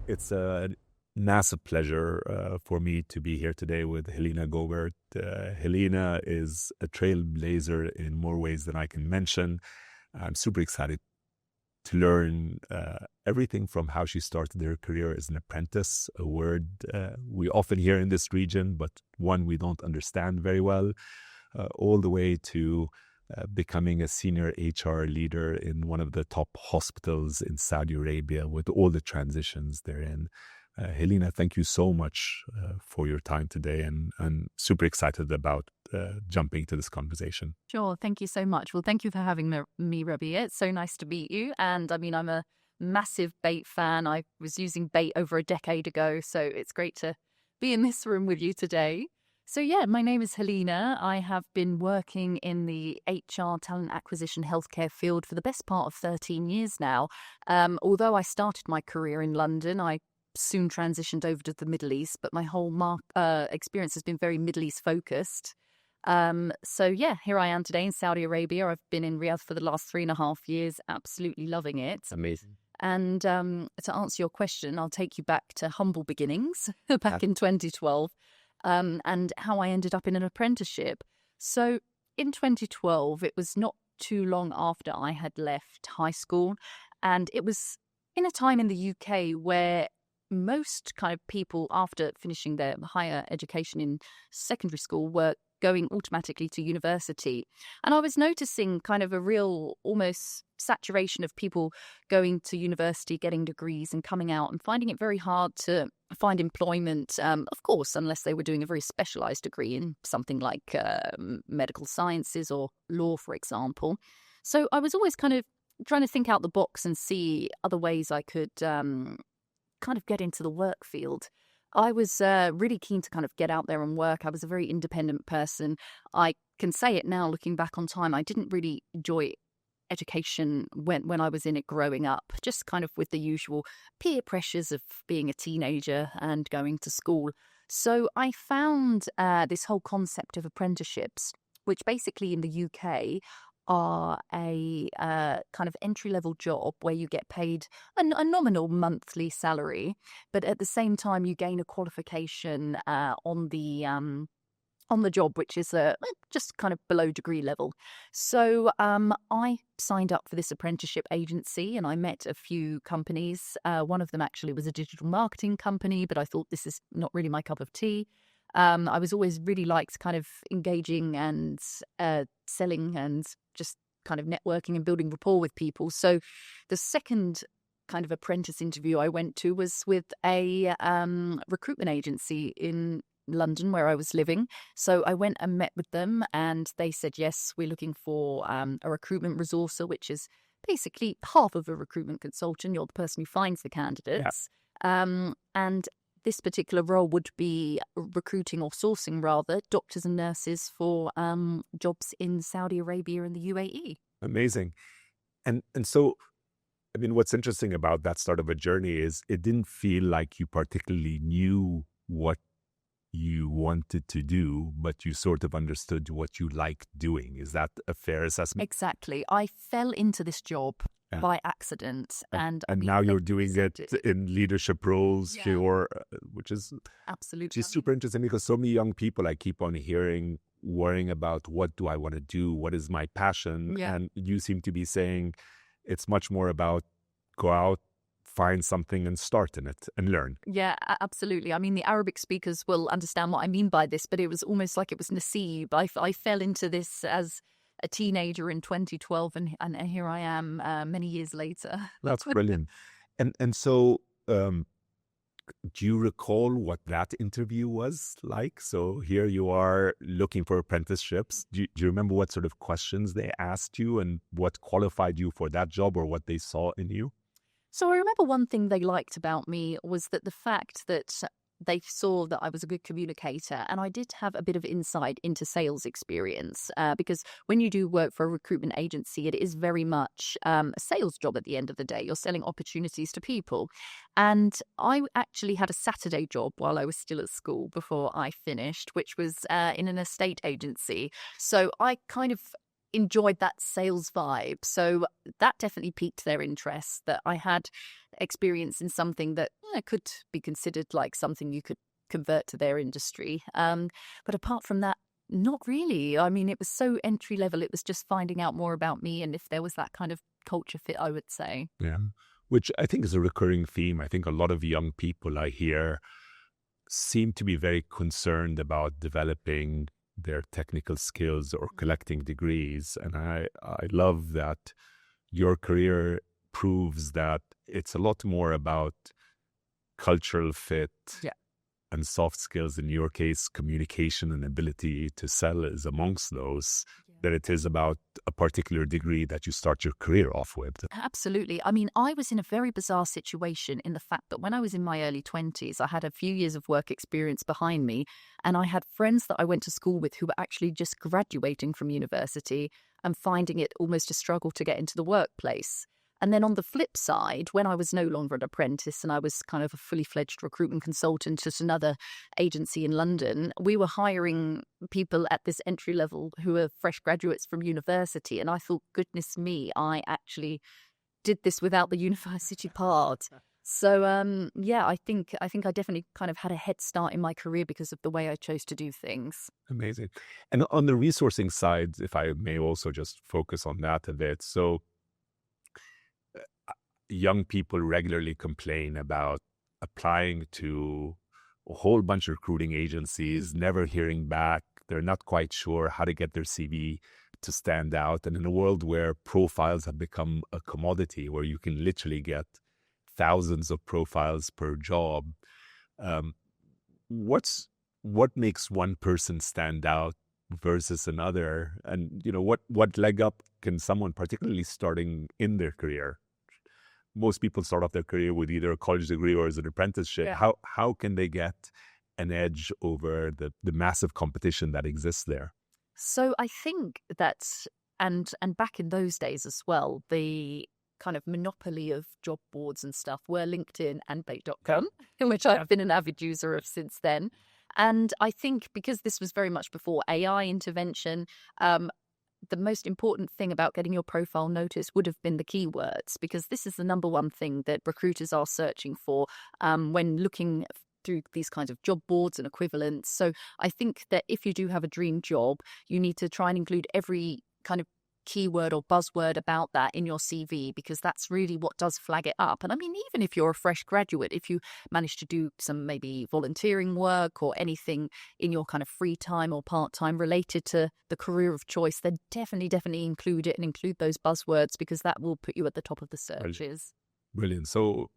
It's a massive pleasure for me to be here today with Helene Gaubert. Helena is a trailblazer in more ways than I can mention. I'm super excited to learn everything from how she started her career as an apprentice, a word we often hear in this region, but one we don't understand very well, all the way to becoming a senior HR leader in one of the top hospitals in Saudi Arabia with all the transitions therein. Helena, thank you so much for your time today, and I'm super excited about jumping to this conversation. Sure. Thank you so much. Well, thank you for having me, Rabea. It's so nice to meet you. And I mean, I'm a massive Bayt fan. I was using Bayt over a decade ago, so it's great to be in this room with you today. So yeah, my name is Helena. I have been working in the HR, talent acquisition, healthcare field for the best part of 13 years now. Although I started my career in London, I soon transitioned over to the Middle East, but my whole experience has been very Middle East focused. So yeah, here I am today in Saudi Arabia. I've been in Riyadh for the last 3.5 years, absolutely loving it. Amazing. And to answer your question, I'll take you back to humble beginnings back in 2012. And how I ended up in an apprenticeship. So in 2012, it was not too long after I had left high school. And it was in a time in the UK where most kind of people after finishing their higher education in secondary school were going automatically to university. And I was noticing kind of a real almost saturation of people going to university, getting degrees and coming out and finding it very hard to find employment, of course, unless they were doing a very specialized degree in something like medical sciences or law, for example. So I was always kind of trying to think out the box and see other ways I could kind of get into the work field. I was really keen to kind of get out there and work. I was a very independent person. I can say it now, looking back on time, I didn't really enjoy education when I was in it growing up, just kind of with the usual peer pressures of being a teenager and going to school. So I found this whole concept of apprenticeships, which basically in the UK are a kind of entry-level job where you get paid a nominal monthly salary, but at the same time you gain a qualification on the job, which is just kind of below degree level. So I signed up for this apprenticeship agency and I met a few companies. One of them actually was a digital marketing company, but I thought this is not really my cup of tea. I was always really liked kind of engaging and selling and just kind of networking and building rapport with people. So the second kind of apprentice interview I went to was with a recruitment agency in London where I was living. So I went and met with them and they said, yes, we're looking for a recruitment resourcer, which is basically half of a recruitment consultant. You're the person who finds the candidates. Yeah. And this particular role would be recruiting or sourcing rather doctors and nurses for jobs in Saudi Arabia and the UAE. Amazing. And so, I mean, what's interesting about that start of a journey is it didn't feel like you particularly knew what you wanted to do, but you sort of understood what you liked doing. Is that a fair assessment? Exactly. I fell into this job by accident. And now you're doing it in leadership roles, which is absolutely super interesting because so many young people I keep on hearing worrying about what do I want to do? What is my passion? Yeah. And you seem to be saying it's much more about go out, find something and start in it and learn. Yeah, absolutely. I mean, the Arabic speakers will understand what I mean by this, but it was almost like it was nasib. I fell into this as a teenager in 2012 and here I am many years later. That's brilliant. And so do you recall what that interview was like? So here you are looking for apprenticeships. Do you remember what sort of questions they asked you and what qualified you for that job or what they saw in you? So I remember one thing they liked about me was that the fact that they saw that I was a good communicator and I did have a bit of insight into sales experience because when you do work for a recruitment agency, it is very much a sales job at the end of the day. You're selling opportunities to people. And I actually had a Saturday job while I was still at school before I finished, which was in an estate agency. So I kind of enjoyed that sales vibe. So that definitely piqued their interest, that I had experience in something that could be considered like something you could convert to their industry. But apart from that, not really. I mean, it was so entry level. It was just finding out more about me and if there was that kind of culture fit, I would say. Yeah. Which I think is a recurring theme. I think a lot of young people I hear seem to be very concerned about developing their technical skills or collecting degrees. And I love that your career proves that it's a lot more about cultural fit and soft skills. In your case, communication and ability to sell is amongst those, that it is about a particular degree that you start your career off with. Absolutely. I mean, I was in a very bizarre situation in the fact that when I was in my early 20s, I had a few years of work experience behind me, and I had friends that I went to school with who were actually just graduating from university and finding it almost a struggle to get into the workplace. And then on the flip side, when I was no longer an apprentice and I was kind of a fully fledged recruitment consultant at another agency in London, we were hiring people at this entry level who were fresh graduates from university. And I thought, goodness me, I actually did this without the university part. So, I think I definitely kind of had a head start in my career because of the way I chose to do things. Amazing. And on the resourcing side, if I may also just focus on that a bit. So young people regularly complain about applying to a whole bunch of recruiting agencies, never hearing back. They're not quite sure how to get their CV to stand out. And in a world where profiles have become a commodity, where you can literally get thousands of profiles per job, what makes one person stand out versus another? And what leg up can someone, particularly starting in their career? Most people start off their career with either a college degree or as an apprenticeship. Yeah. How can they get an edge over the massive competition that exists there? So I think that, and back in those days as well, the kind of monopoly of job boards and stuff were LinkedIn and Bayt.com, which I've been an avid user of since then. And I think because this was very much before AI intervention, the most important thing about getting your profile noticed would have been the keywords, because this is the number one thing that recruiters are searching for when looking through these kinds of job boards and equivalents. So I think that if you do have a dream job, you need to try and include every kind of keyword or buzzword about that in your CV, because that's really what does flag it up. And I mean, even if you're a fresh graduate, if you manage to do some maybe volunteering work or anything in your kind of free time or part-time related to the career of choice, then definitely include it and include those buzzwords, because that will put you at the top of the searches. Brilliant. So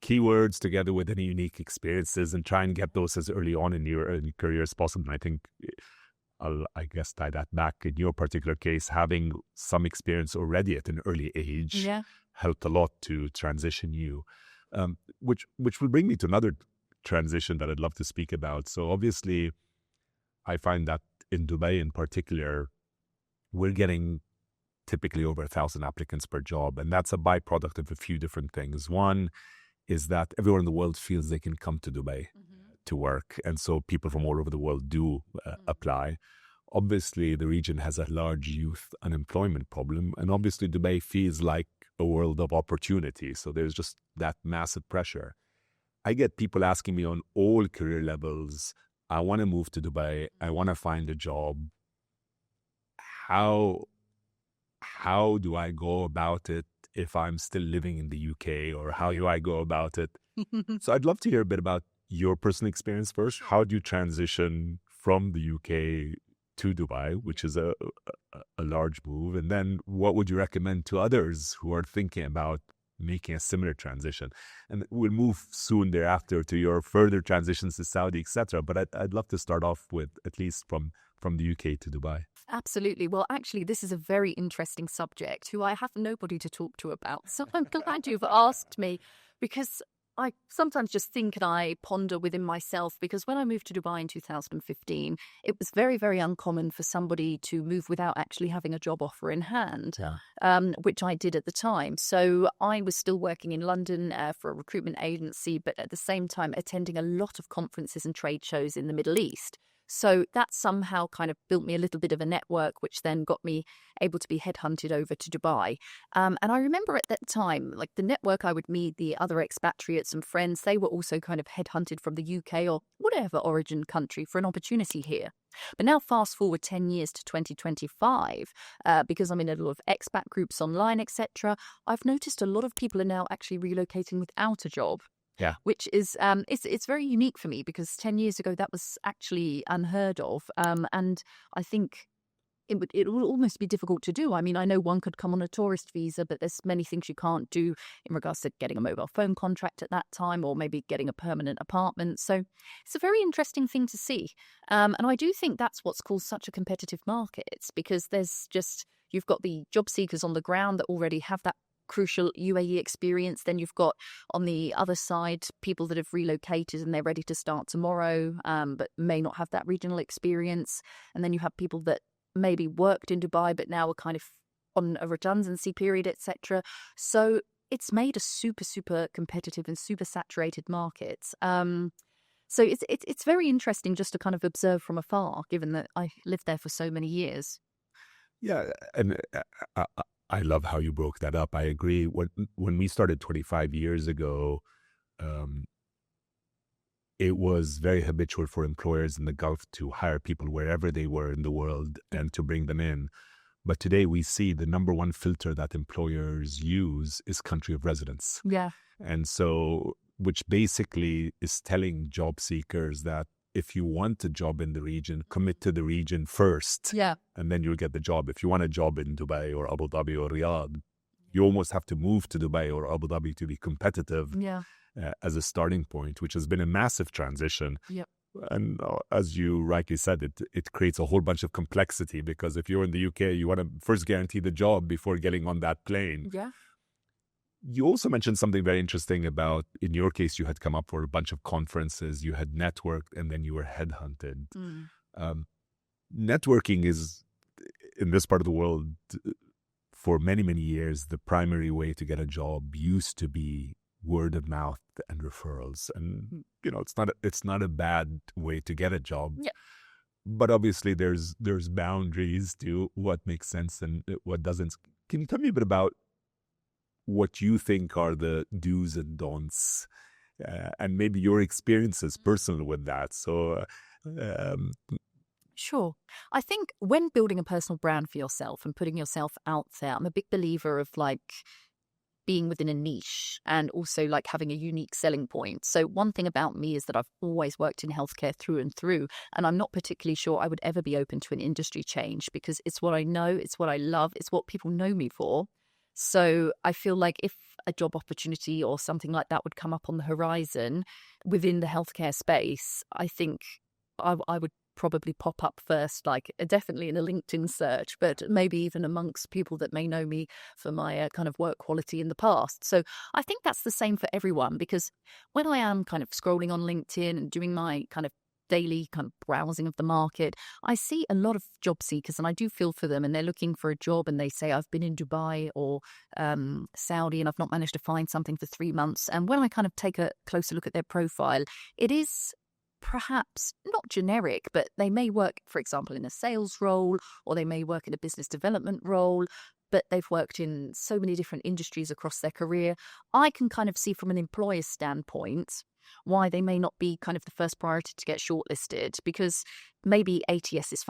keywords together with any unique experiences, and try and get those as early on in your career as possible. And I think I'll, tie that back. In your particular case, having some experience already at an early age helped a lot to transition you, which will bring me to another transition that I'd love to speak about. So obviously, I find that in Dubai in particular, we're getting typically over 1,000 applicants per job, and that's a byproduct of a few different things. One is that everyone in the world feels they can come to Dubai to work. And so people from all over the world do apply. Obviously, the region has a large youth unemployment problem. And obviously, Dubai feels like a world of opportunity. So there's just that massive pressure. I get people asking me on all career levels, I want to move to Dubai. I want to find a job. How do I go about it if I'm still living in the UK, or how do I go about it? So I'd love to hear a bit about your personal experience first. How do you transition from the UK to Dubai, which is a large move? And then what would you recommend to others who are thinking about making a similar transition? And we'll move soon thereafter to your further transitions to Saudi, etc. But I'd love to start off with at least from the UK to Dubai. Absolutely. Well, actually, this is a very interesting subject who I have nobody to talk to about. So I'm glad you've asked me, because I sometimes just think and I ponder within myself, because when I moved to Dubai in 2015, it was very, very uncommon for somebody to move without actually having a job offer in hand, which I did at the time. So I was still working in London for a recruitment agency, but at the same time attending a lot of conferences and trade shows in the Middle East. So that somehow kind of built me a little bit of a network, which then got me able to be headhunted over to Dubai. And I remember at that time, like the network I would meet, the other expatriates and friends, they were also kind of headhunted from the UK or whatever origin country for an opportunity here. But now fast forward 10 years to 2025, because I'm in a lot of expat groups online, etc., I've noticed a lot of people are now actually relocating without a job. Yeah. Which is it's very unique for me because 10 years ago that was actually unheard of, and I think it would almost be difficult to do. I mean, I know one could come on a tourist visa, but there's many things you can't do in regards to getting a mobile phone contract at that time, or maybe getting a permanent apartment. So it's a very interesting thing to see, and I do think that's what's caused such a competitive market, because you've got the job seekers on the ground that already have that crucial UAE experience. Then you've got on the other side people that have relocated and they're ready to start tomorrow, but may not have that regional experience. And then you have people that maybe worked in Dubai but now are kind of on a redundancy period, etc. So it's made a super competitive and super saturated market. So it's very interesting just to kind of observe from afar, given that I lived there for so many years. Yeah, and I love how you broke that up. I agree. When we started 25 years ago, it was very habitual for employers in the Gulf to hire people wherever they were in the world and to bring them in. But today we see the number one filter that employers use is country of residence. Yeah. And so, which basically is telling job seekers that if you want a job in the region, commit to the region first. Yeah. And then you'll get the job. If you want a job in Dubai or Abu Dhabi or Riyadh, you almost have to move to Dubai or Abu Dhabi to be competitive. Yeah. As a starting point, which has been a massive transition. Yep. And as you rightly said, it creates a whole bunch of complexity, because if you're in the UK, you want to first guarantee the job before getting on that plane. Yeah. You also mentioned something very interesting about, in your case, you had come up for a bunch of conferences, you had networked, and then you were headhunted. Networking is, in this part of the world, for many, many years, the primary way to get a job used to be word of mouth and referrals. And, it's not a bad way to get a job. Yeah. But obviously there's boundaries to what makes sense and what doesn't. Can you tell me a bit about what you think are the do's and don'ts, and maybe your experiences personal with that? So, Sure. I think when building a personal brand for yourself and putting yourself out there, I'm a big believer of being within a niche and also having a unique selling point. So one thing about me is that I've always worked in healthcare through and through, and I'm not particularly sure I would ever be open to an industry change, because it's what I know, it's what I love, it's what people know me for. So I feel like if a job opportunity or something like that would come up on the horizon within the healthcare space, I think I would probably pop up first, definitely in a LinkedIn search, but maybe even amongst people that may know me for my kind of work quality in the past. So I think that's the same for everyone, because when I am kind of scrolling on LinkedIn and doing my kind of daily kind of browsing of the market, I see a lot of job seekers, and I do feel for them, and they're looking for a job and they say, I've been in Dubai or Saudi and I've not managed to find something for 3 months. And when I kind of take a closer look at their profile, it is perhaps not generic, but they may work, for example, in a sales role, or they may work in a business development role, but they've worked in so many different industries across their career. I can kind of see from an employer's standpoint why they may not be kind of the first priority to get shortlisted, because maybe ATS is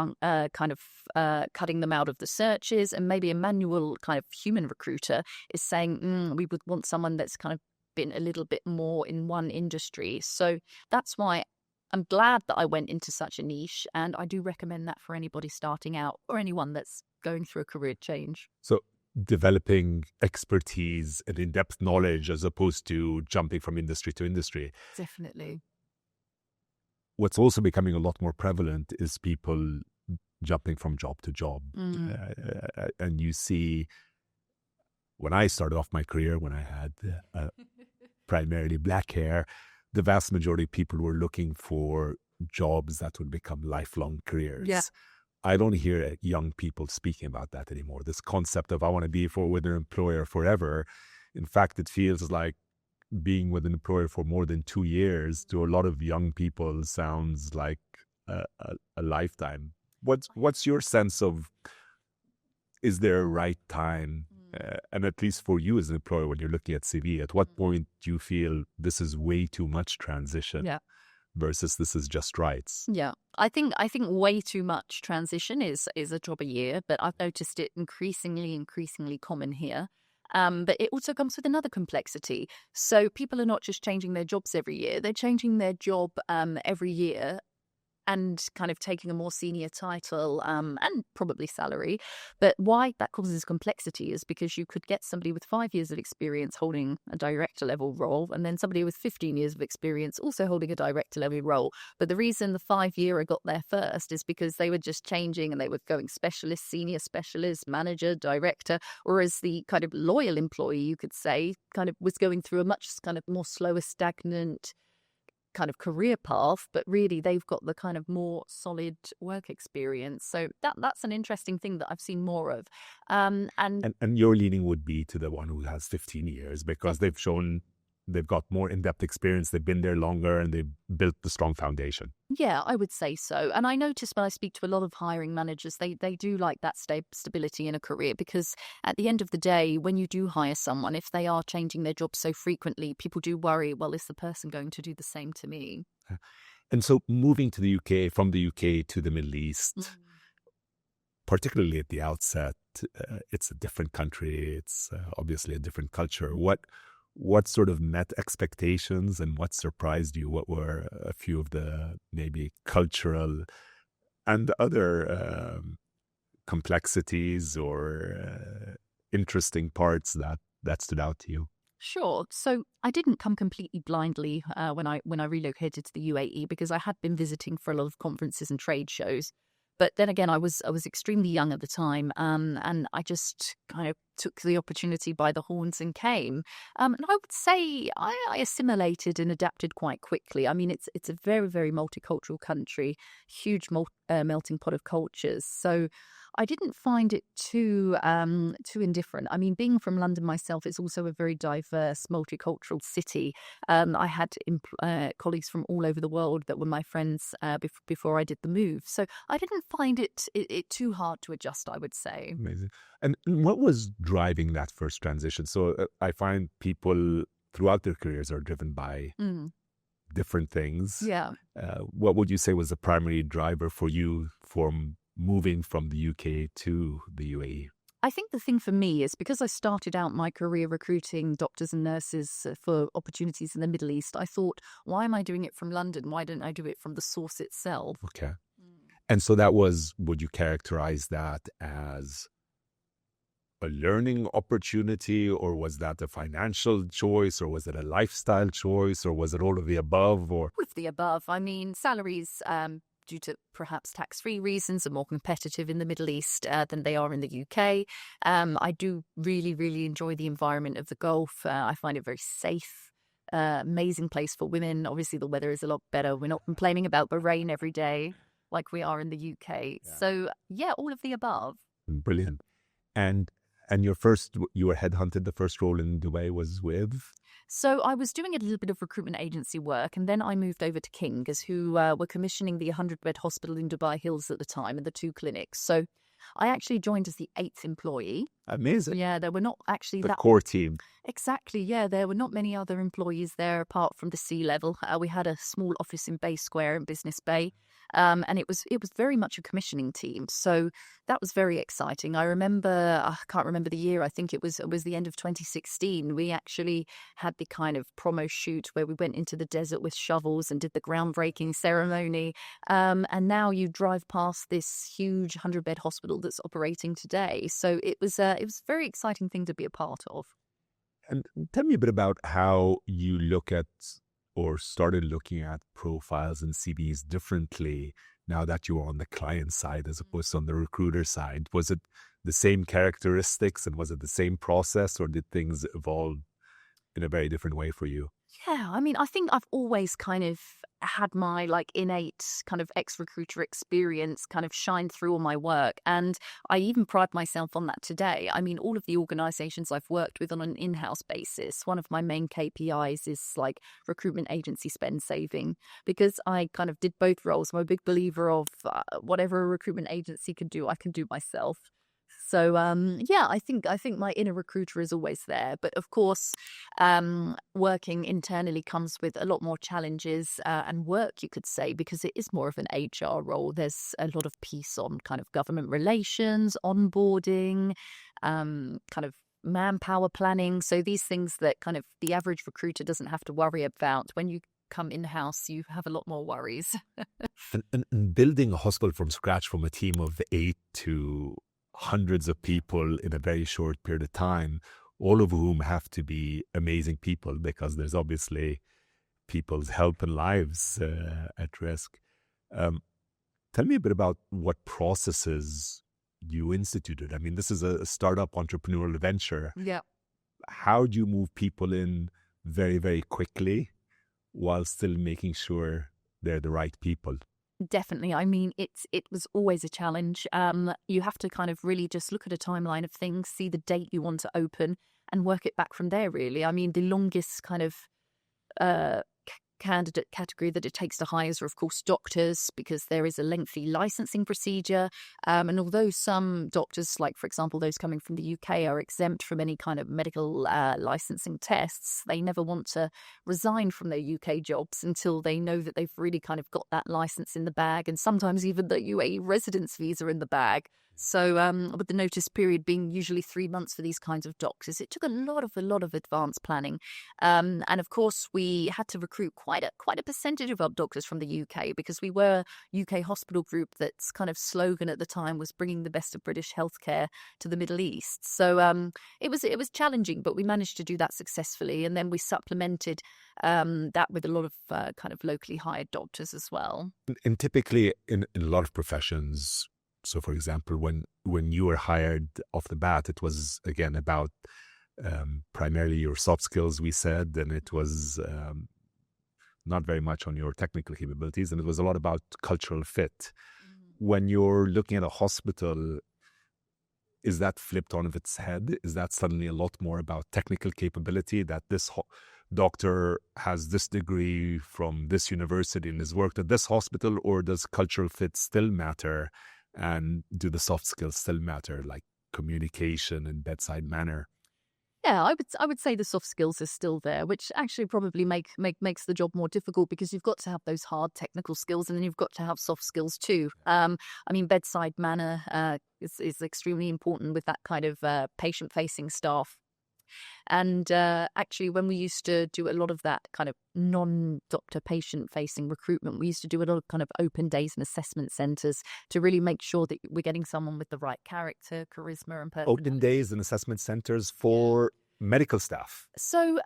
cutting them out of the searches, and maybe a manual kind of human recruiter is saying, we would want someone that's kind of been a little bit more in one industry. So that's why I'm glad that I went into such a niche, and I do recommend that for anybody starting out or anyone that's going through a career change. So developing expertise and in-depth knowledge as opposed to jumping from industry to industry. Definitely. What's also becoming a lot more prevalent is people jumping from job to job. And you see, when I started off my career, when I had primarily black hair, the vast majority of people were looking for jobs that would become lifelong careers. Yeah. I don't hear young people speaking about that anymore. This concept of I want to be with an employer forever. In fact, it feels like being with an employer for more than 2 years to a lot of young people sounds like a lifetime. What's your sense of, is there a right time? And at least for you as an employer, when you're looking at CV, at what point do you feel this is way too much transition versus this is just rights? Yeah, I think way too much transition is a job a year, but I've noticed it increasingly common here. But it also comes with another complexity. So people are not just changing their jobs every year; they're changing their job every year and kind of taking a more senior title and probably salary. But why that causes complexity is because you could get somebody with 5 years of experience holding a director level role, and then somebody with 15 years of experience also holding a director level role. But the reason the 5-yearer got there first is because they were just changing and they were going specialist, senior specialist, manager, director, whereas the kind of loyal employee, you could say, kind of was going through a much kind of more slower, stagnant kind of career path, but really they've got the kind of more solid work experience. So that's an interesting thing that I've seen more of. And your leaning would be to the one who has 15 years because they've shown they've got more in-depth experience, they've been there longer, and they've built the strong foundation. Yeah, I would say so. And I notice when I speak to a lot of hiring managers, they do like that stability in a career, because at the end of the day, when you do hire someone, if they are changing their job so frequently, people do worry, well, is the person going to do the same to me? And so moving to the UK, from the UK to the Middle East, particularly at the outset, it's a different country. It's obviously a different culture. What sort of met expectations and what surprised you? What were a few of the maybe cultural and other complexities or interesting parts that stood out to you? Sure. So I didn't come completely blindly when I relocated to the UAE, because I had been visiting for a lot of conferences and trade shows. But then again, I was extremely young at the time, and I just kind of took the opportunity by the horns and came. And I would say I assimilated and adapted quite quickly. I mean, it's a very, very multicultural country, huge melting pot of cultures. So I didn't find it too indifferent. I mean, being from London myself, it's also a very diverse, multicultural city. I had colleagues from all over the world that were my friends before I did the move. So I didn't find it too hard to adjust, I would say. Amazing. And what was driving that first transition? So I find people throughout their careers are driven by different things. Yeah. What would you say was the primary driver for you from moving from the UK to the UAE? I think the thing for me is because I started out my career recruiting doctors and nurses for opportunities in the Middle East, I thought, why am I doing it from London? Why don't I do it from the source itself? Okay. And so that was, would you characterize that as a learning opportunity, or was that a financial choice, or was it a lifestyle choice, or was it all of the above? Or with the above. I mean, salaries, due to perhaps tax-free reasons, are more competitive in the Middle East than they are in the UK. I do really, really enjoy the environment of the Gulf. I find it very safe. Amazing place for women. Obviously, the weather is a lot better. We're not complaining about the rain every day like we are in the UK. Yeah. So, yeah, all of the above. Brilliant. And you were headhunted, the first role in Dubai was with? So I was doing a little bit of recruitment agency work, and then I moved over to King's, who were commissioning the 100-bed hospital in Dubai Hills at the time and the 2 clinics. So I actually joined as the 8th employee. Amazing. Yeah, there were not actually the core team. Exactly, yeah. There were not many other employees there apart from the C-level. We had a small office in Bay Square in Business Bay. And it was very much a commissioning team. So that was very exciting. I can't remember the year. I think it was the end of 2016. We actually had the kind of promo shoot where we went into the desert with shovels and did the groundbreaking ceremony. And now you drive past this huge 100-bed hospital that's operating today. So it was a very exciting thing to be a part of. And tell me a bit about how you look at or started looking at profiles and CVs differently now that you were on the client side as opposed to on the recruiter side. Was it the same characteristics and was it the same process, or did things evolve in a very different way for you? Yeah, I mean, I think I've always kind of had my like innate kind of ex-recruiter experience kind of shine through all my work. And I even pride myself on that today. I mean, all of the organizations I've worked with on an in-house basis, one of my main KPIs is like recruitment agency spend saving, because I kind of did both roles. I'm a big believer of whatever a recruitment agency can do, I can do myself. So yeah, I think my inner recruiter is always there. But of course, working internally comes with a lot more challenges and work, you could say, because it is more of an HR role. There's a lot of piece on kind of government relations, onboarding, kind of manpower planning. So these things that kind of the average recruiter doesn't have to worry about. When you come in-house, you have a lot more worries. And building a hospital from scratch from a team of 8 to hundreds of people in a very short period of time, all of whom have to be amazing people, because there's obviously people's health and lives at risk. Tell me a bit about what processes you instituted. I mean, this is a startup entrepreneurial venture. Yeah. How do you move people in very, very quickly while still making sure they're the right people? Definitely. I mean, it was always a challenge. You have to kind of really just look at a timeline of things, see the date you want to open, and work it back from there, really. I mean, the longest kind of candidate category that it takes to hire are, of course, doctors, because there is a lengthy licensing procedure. And although some doctors, like, for example, those coming from the UK, are exempt from any kind of medical licensing tests, they never want to resign from their UK jobs until they know that they've really kind of got that license in the bag, and sometimes even the UAE residence visa in the bag. So with the notice period being usually 3 months for these kinds of doctors, it took a lot of advanced planning. And of course, we had to recruit quite a percentage of our doctors from the UK, because we were UK hospital group that's kind of slogan at the time was bringing the best of British healthcare to the Middle East. So it was challenging, but we managed to do that successfully. And then we supplemented that with a lot of kind of locally hired doctors as well. And typically in a lot of professions, so for example, when you were hired off the bat, it was again about primarily your soft skills, we said, and it was not very much on your technical capabilities, and it was a lot about cultural fit. When you're looking at a hospital, is that flipped on its head? Is that suddenly a lot more about technical capability, that this doctor has this degree from this university and has worked at this hospital, or does cultural fit still matter? And do the soft skills still matter, like communication and bedside manner? Yeah, I would say the soft skills are still there, which actually probably makes the job more difficult, because you've got to have those hard technical skills, and then you've got to have soft skills too. I mean, bedside manner is extremely important with that kind of patient-facing staff. And actually, when we used to do a lot of that kind of non-doctor patient-facing recruitment, we used to do a lot of kind of open days and assessment centres to really make sure that we're getting someone with the right character, charisma, and personality. Open days and assessment centers for medical staff? So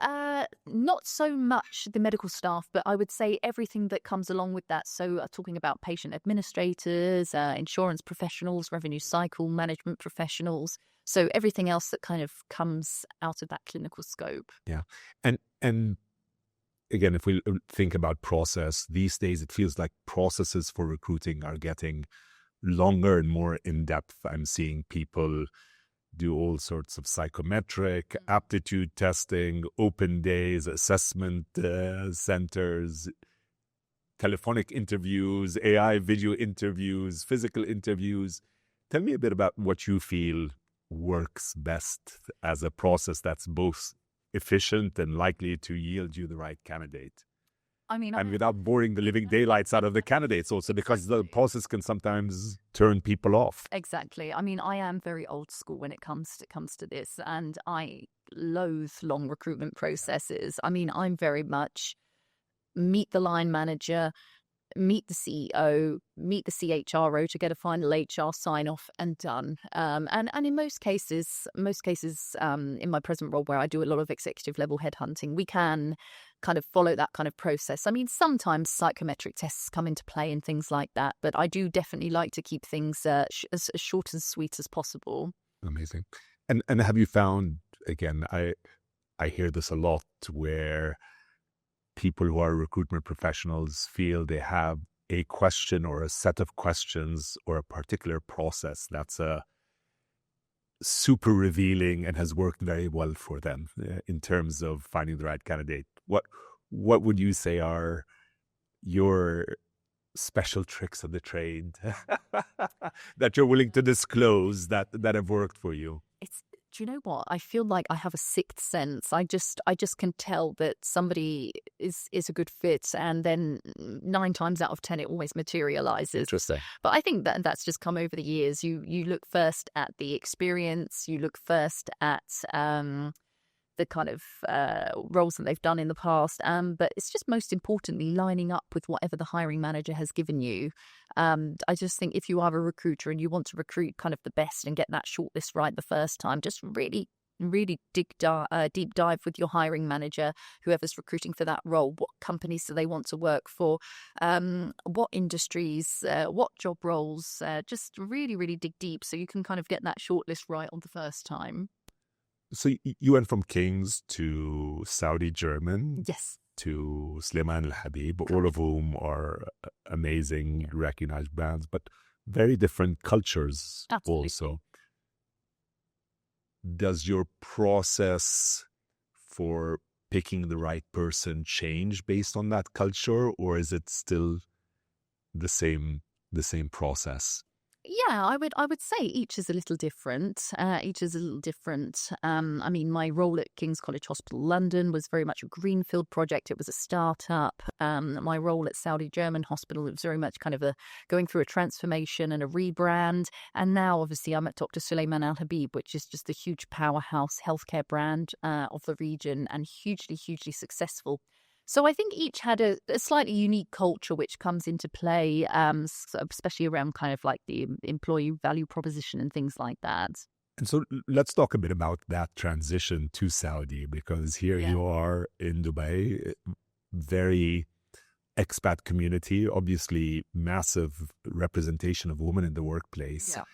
not so much the medical staff, but I would say everything that comes along with that. So talking about patient administrators, insurance professionals, revenue cycle management professionals. So everything else that kind of comes out of that clinical scope. Yeah. And again, if we think about process, these days it feels like processes for recruiting are getting longer and more in-depth. I'm seeing people do all sorts of psychometric, aptitude testing, open days, assessment centers, telephonic interviews, AI video interviews, physical interviews. Tell me a bit about what you feel works best as a process that's both efficient and likely to yield you the right candidate. I mean, and without boring the living daylights out of the candidates also, because the process can sometimes turn people off. Exactly. I mean, I am very old school when it comes to this, and I loathe long recruitment processes. I mean, I'm very much meet the line manager, meet the CEO, meet the CHRO to get a final HR sign off, and done. And in most cases, in my present role where I do a lot of executive level headhunting, we can kind of follow that kind of process. I mean, sometimes psychometric tests come into play and things like that, but I do definitely like to keep things as short and sweet as possible. Amazing. And have you found, again, I hear this a lot, where people who are recruitment professionals feel they have a question or a set of questions or a particular process that's super revealing and has worked very well for them in terms of finding the right candidate. What would you say are your special tricks of the trade that you're willing to disclose that have worked for you? Do you know what? I feel like I have a sixth sense. I just can tell that somebody is a good fit, and then 9 times out of 10 it always materializes. Interesting. But I think that's just come over the years. You look first at the experience. You look first at the kind of roles that they've done in the past. But it's just most importantly lining up with whatever the hiring manager has given you. I just think if you are a recruiter and you want to recruit kind of the best and get that shortlist right the first time, just really deep dive with your hiring manager, whoever's recruiting for that role. What companies do they want to work for? What industries? What job roles? Just really dig deep so you can kind of get that shortlist right on the first time. So you went from King's to Saudi German. Yes. To Sulaiman Al Habib, all of whom are amazing, recognized brands, but very different cultures. Absolutely. Also. Does your process for picking the right person change based on that culture, or is it still the same process? Yeah, I would say each is a little different. I mean, my role at King's College Hospital London was very much a greenfield project. It was a startup. My role at Saudi German Hospital, it was very much kind of going through a transformation and a rebrand. And now, obviously, I'm at Dr. Sulaiman Al Habib, which is just a huge powerhouse healthcare brand of the region and hugely successful. So I think each had a slightly unique culture which comes into play, especially around kind of like the employee value proposition and things like that. And so let's talk a bit about that transition to Saudi, because here you are in Dubai, very expat community, obviously massive representation of women in the workplace. Yeah.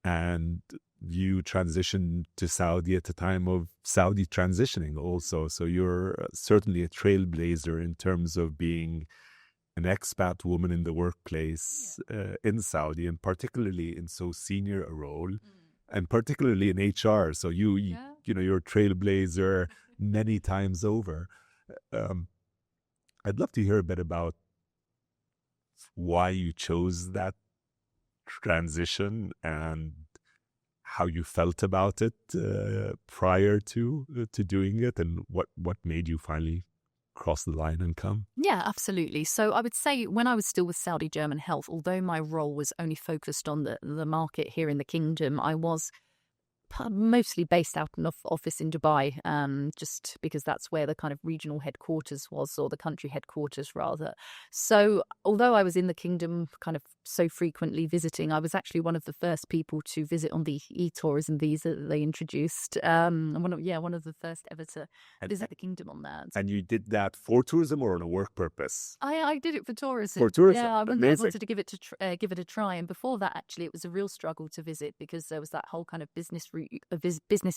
And you transitioned to Saudi at the time of Saudi transitioning also. So you're certainly a trailblazer in terms of being an expat woman in the workplace in Saudi, and particularly in so senior a role, and particularly in HR. So you're a trailblazer many times over. I'd love to hear a bit about why you chose that transition and how you felt about it prior to doing it, and what made you finally cross the line and come? Yeah, absolutely. So I would say when I was still with Saudi German Health, although my role was only focused on the market here in the kingdom, I was mostly based out of an office in Dubai, just because that's where the kind of regional headquarters was, or the country headquarters rather. So although I was in the kingdom kind of so frequently visiting, I was actually one of the first people to visit on the e-tourism visa that they introduced. One of the first ever to visit the kingdom on that. And you did that for tourism or on a work purpose? I did it for tourism. For tourism, yeah. I wanted to give it a try. And before that, actually, it was a real struggle to visit because there was that whole kind of business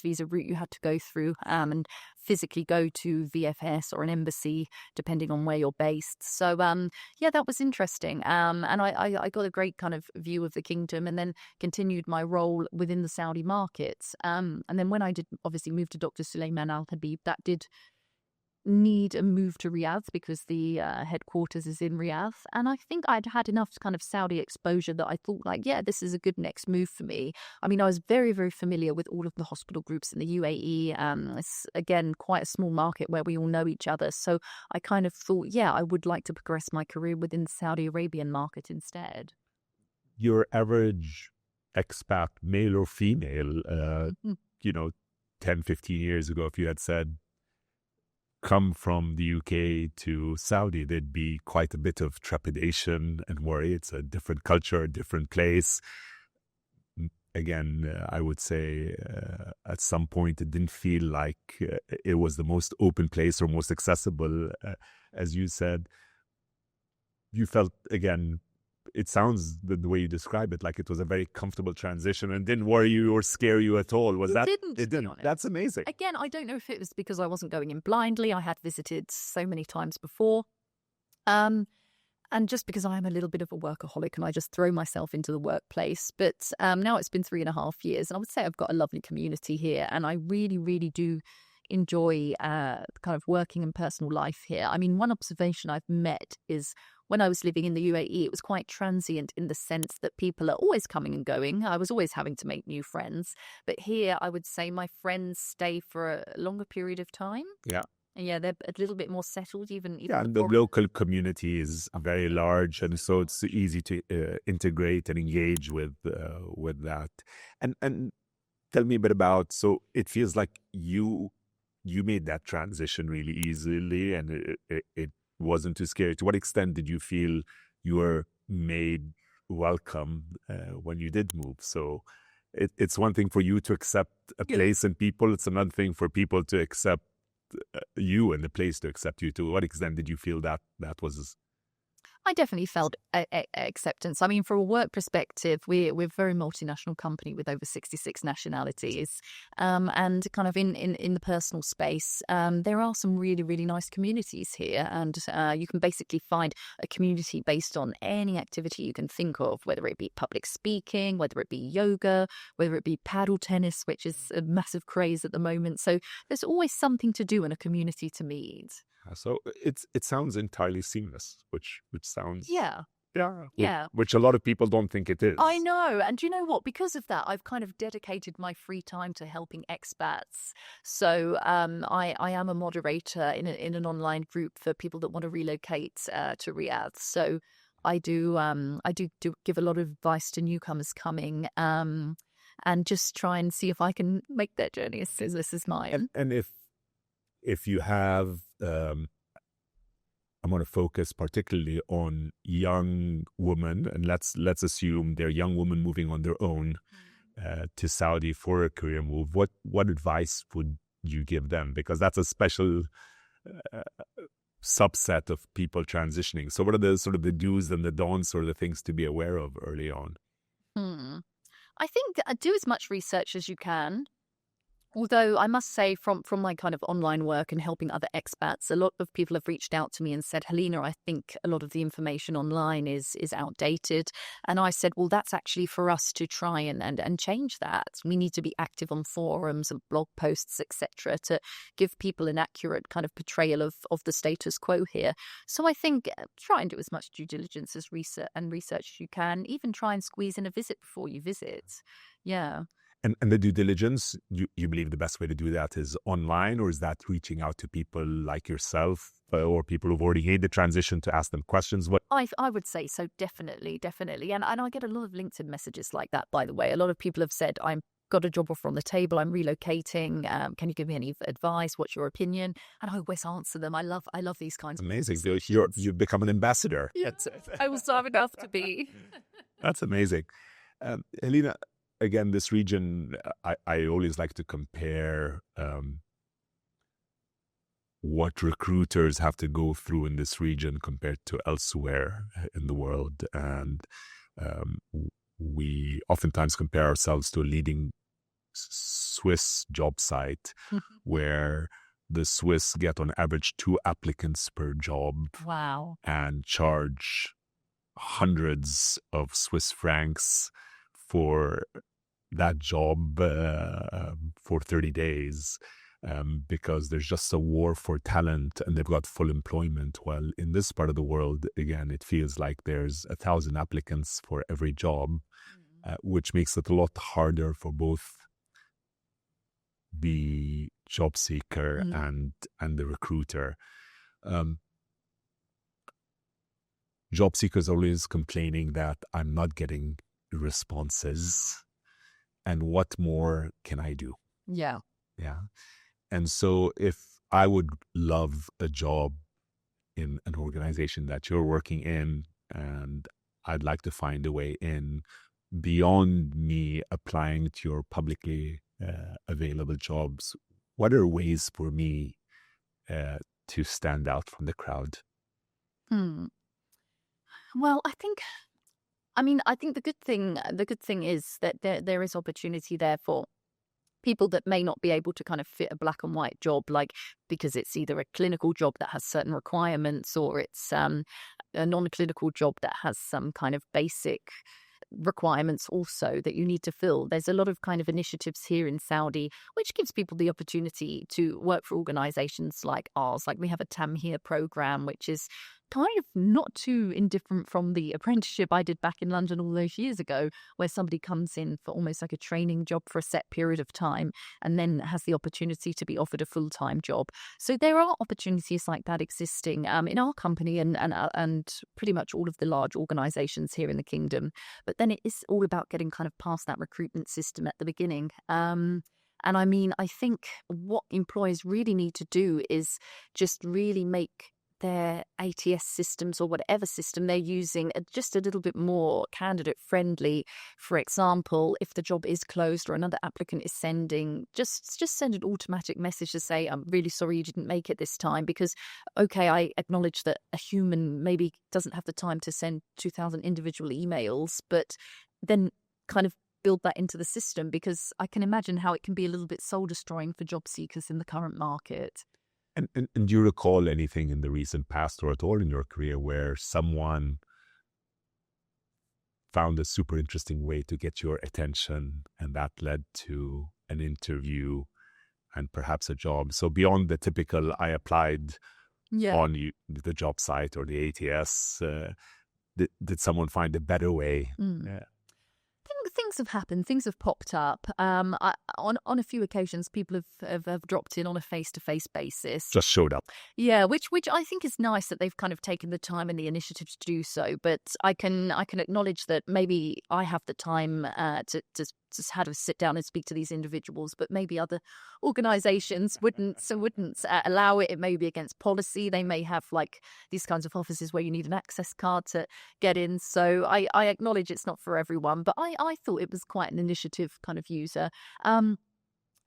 visa route you had to go through and physically go to VFS or an embassy, depending on where you're based. So, that was interesting. And I got a great kind of view of the kingdom, and then continued my role within the Saudi markets. And then when I did obviously move to Dr. Sulaiman Al Habib, that did need a move to Riyadh because the headquarters is in Riyadh. And I think I'd had enough kind of Saudi exposure that I thought this is a good next move for me. I mean, I was very, very familiar with all of the hospital groups in the UAE. It's, again, quite a small market where we all know each other. So I kind of thought, I would like to progress my career within the Saudi Arabian market instead. Your average expat, male or female, 10, 15 years ago, if you had said, come from the UK to Saudi, there'd be quite a bit of trepidation and worry. It's a different culture, a different place. Again, I would say at some point it didn't feel like it was the most open place or most accessible. As you said, you felt, again, it sounds the way you describe it, like it was a very comfortable transition and didn't worry you or scare you at all. Was that? Didn't, It to be didn't. honest. That's amazing. Again, I don't know if it was because I wasn't going in blindly. I had visited so many times before. And just because I am a little bit of a workaholic and I just throw myself into the workplace. But now it's been 3.5 years, and I would say I've got a lovely community here, and I really, really do enjoy kind of working and personal life here. I mean, one observation I've met is when I was living in the UAE, it was quite transient in the sense that people are always coming and going. I was always having to make new friends. But here, I would say my friends stay for a longer period of time. Yeah. Yeah, they're a little bit more settled, even Yeah, and the local community is very large, and so it's easy to integrate and engage with that. And tell me a bit about. So it feels like you made that transition really easily, and it wasn't too scary. To what extent did you feel you were made welcome when you did move? So it's one thing for you to accept a place and people. It's another thing for people to accept you and the place to accept you. To what extent did you feel that was? I definitely felt acceptance. I mean, from a work perspective, we're a very multinational company with over 66 nationalities, and kind of in the personal space, there are some really, really nice communities here, and you can basically find a community based on any activity you can think of, whether it be public speaking, whether it be yoga, whether it be paddle tennis, which is a massive craze at the moment. So there's always something to do in a community to meet. So it sounds entirely seamless, which sounds Yeah. yeah, which a lot of people don't think it is. I know. And do you know what? Because of that, I've kind of dedicated my free time to helping expats. So I am a moderator in an online group for people that want to relocate to Riyadh. So I do give a lot of advice to newcomers coming, and just try and see if I can make their journey as seamless as mine. And if you have, I'm going to focus particularly on young women, and let's assume they're young women moving on their own to Saudi for a career move. What advice would you give them? Because that's a special subset of people transitioning. So what are the sort of the do's and the don'ts, or the things to be aware of early on? I think do as much research as you can. Although I must say from my kind of online work and helping other expats, a lot of people have reached out to me and said, Helena, I think a lot of the information online is outdated. And I said, well, that's actually for us to try and change that. We need to be active on forums and blog posts, etc., to give people an accurate kind of portrayal of the status quo here. So I think try and do as much due diligence as research as you can. Even try and squeeze in a visit before you visit. Yeah. And the due diligence, you believe the best way to do that is online, or is that reaching out to people like yourself or people who've already made the transition to ask them questions? What I would say so, definitely. And I get a lot of LinkedIn messages like that, by the way. A lot of people have said, I've got a job offer on the table, I'm relocating. Can you give me any advice? What's your opinion? And I always answer them. I love these kinds of amazing. You've become an ambassador. Yeah, I will serve enough to be. That's amazing. Helena, again, this region, I always like to compare what recruiters have to go through in this region compared to elsewhere in the world. And we oftentimes compare ourselves to a leading Swiss job site where the Swiss get on average 2 applicants per job. Wow. And charge hundreds of Swiss francs for that job for 30 days because there's just a war for talent and they've got full employment. Well, in this part of the world, again, it feels like there's 1,000 applicants for every job, which makes it a lot harder for both the job seeker and the recruiter. Job seekers are always complaining that I'm not getting responses. And what more can I do? Yeah. And so if I would love a job in an organization that you're working in, and I'd like to find a way in beyond me applying to your publicly available jobs, what are ways for me to stand out from the crowd? Well, I think I mean, I think the good thing is that there is opportunity there for people that may not be able to kind of fit a black and white job, like because it's either a clinical job that has certain requirements or it's a non-clinical job that has some kind of basic requirements also that you need to fill. There's a lot of kind of initiatives here in Saudi which gives people the opportunity to work for organizations like ours. Like we have a Tamhir program, which is kind of not too indifferent from the apprenticeship I did back in London all those years ago, where somebody comes in for almost like a training job for a set period of time and then has the opportunity to be offered a full-time job. So there are opportunities like that existing in our company and pretty much all of the large organizations here in the kingdom. But then it is all about getting kind of past that recruitment system at the beginning. And I mean, I think what employers really need to do is just really make their ATS systems or whatever system they're using just a little bit more candidate friendly. For example, if the job is closed or another applicant is sending, just send an automatic message to say, I'm really sorry you didn't make it this time, because, okay, I acknowledge that a human maybe doesn't have the time to send 2,000 individual emails, but then kind of build that into the system, because I can imagine how it can be a little bit soul destroying for job seekers in the current market. And do you recall anything in the recent past or at all in your career where someone found a super interesting way to get your attention and that led to an interview and perhaps a job? So beyond the typical, I applied on the job site or the ATS, did someone find a better way? Things have happened. Things have popped up. On a few occasions, people have dropped in on a face-to-face basis. Just showed up. Yeah, which I think is nice that they've kind of taken the time and the initiative to do so. But I can acknowledge that maybe I have the time to just how to sit down and speak to these individuals, but maybe other organizations wouldn't allow it. It may be against policy. They may have like these kinds of offices where you need an access card to get in. So I acknowledge it's not for everyone, but I thought it was quite an initiative kind of user.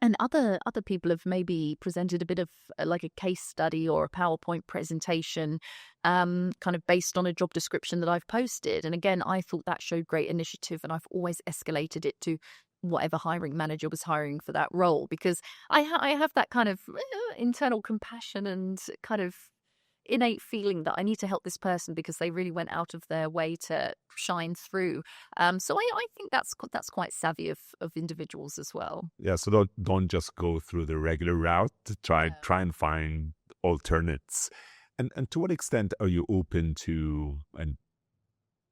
And other people have maybe presented a bit of like a case study or a PowerPoint presentation kind of based on a job description that I've posted. And again, I thought that showed great initiative, and I've always escalated it to whatever hiring manager was hiring for that role, because I have that kind of internal compassion and kind of innate feeling that I need to help this person because they really went out of their way to shine through. So I think that's quite savvy of individuals as well. Yeah, so don't just go through the regular route. Try and find alternates. And to what extent are you open to, and